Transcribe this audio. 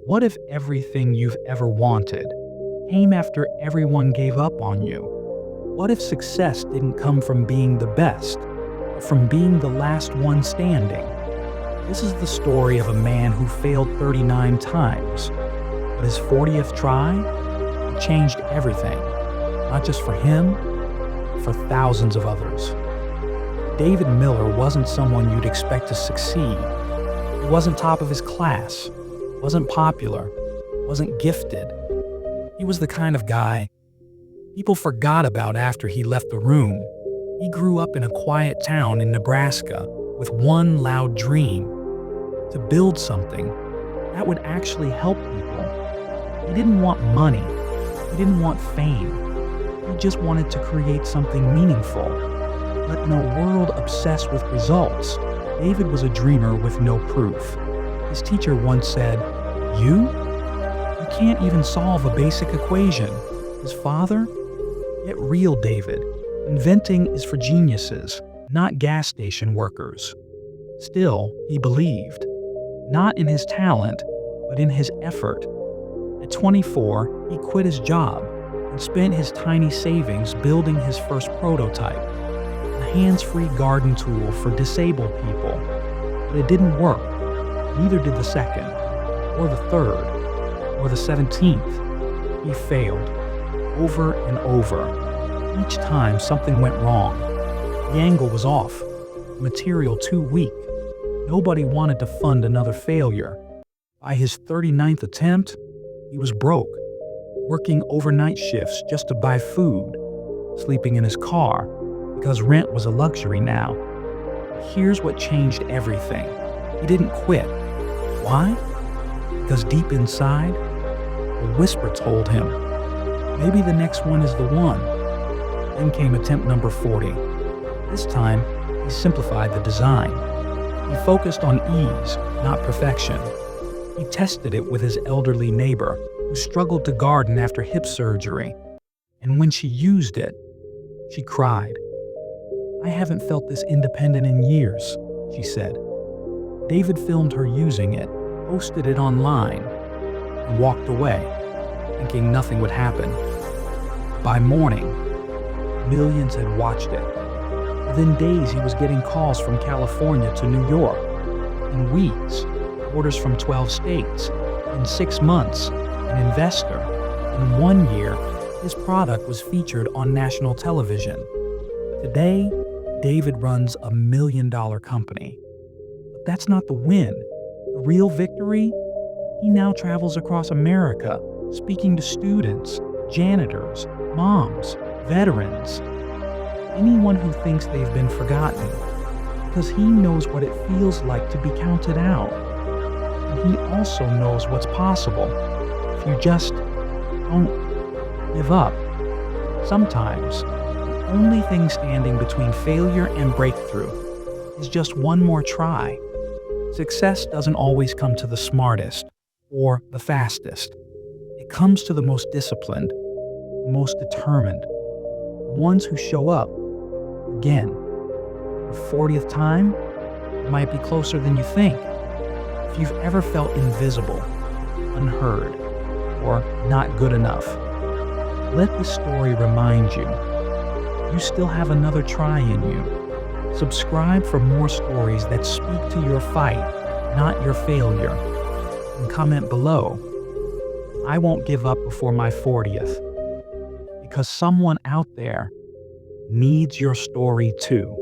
What if everything you've ever wanted came after everyone gave up on you? What if success didn't come from being the best, but from being the last one standing? This is the story of a man who failed 39 times, but his 40th try, it changed everything, not just for him, but for thousands of others. David Miller wasn't someone you'd expect to succeed. He wasn't top of his class, wasn't popular, wasn't gifted. He was the kind of guy people forgot about after he left the room. He grew up in a quiet town in Nebraska with one loud dream: to build something that would actually help people. He didn't want money. He didn't want fame. He just wanted to create something meaningful. But in a world obsessed with results, David was a dreamer with no proof. His teacher once said, "You can't even solve a basic equation." His father? "Get real, David. Inventing is for geniuses, not gas station workers." Still, he believed, not in his talent, but in his effort. At 24, he quit his job and spent his tiny savings building his first prototype, a hands-free garden tool for disabled people. But it didn't work. Neither did the second, or the third, or the 17th. He failed, over and over. Each time something went wrong. The angle was off, the material too weak. Nobody wanted to fund another failure. By his 39th attempt, he was broke, working overnight shifts just to buy food, sleeping in his car because rent was a luxury now. Here's what changed everything. He didn't quit. Why? Because deep inside, a whisper told him, maybe the next one is the one. Then came attempt number 40. This time, he simplified the design. He focused on ease, not perfection. He tested it with his elderly neighbor, who struggled to garden after hip surgery. And when she used it, she cried. "I haven't felt this independent in years," she said. David filmed her using it, posted it online, and walked away, thinking nothing would happen. By morning, millions had watched it. Within days, he was getting calls from California to New York. In weeks, orders from 12 states. In 6 months, an investor. In 1 year, his product was featured on national television. Today, David runs a $1 million company. But that's not the win. The real victory? He now travels across America, speaking to students, janitors, moms, veterans, anyone who thinks they've been forgotten, because he knows what it feels like to be counted out. And he also knows what's possible if you just don't give up. Sometimes, the only thing standing between failure and breakthrough is just one more try. Success doesn't always come to the smartest or the fastest. It comes to the most disciplined, the most determined, the ones who show up again. The 40th time, it might be closer than you think. If you've ever felt invisible, unheard, or not good enough, let this story remind you you still have another try in you. Subscribe for more stories that speak to your fight, not your failure. And comment below, "I won't give up before my 40th." Because someone out there needs your story too.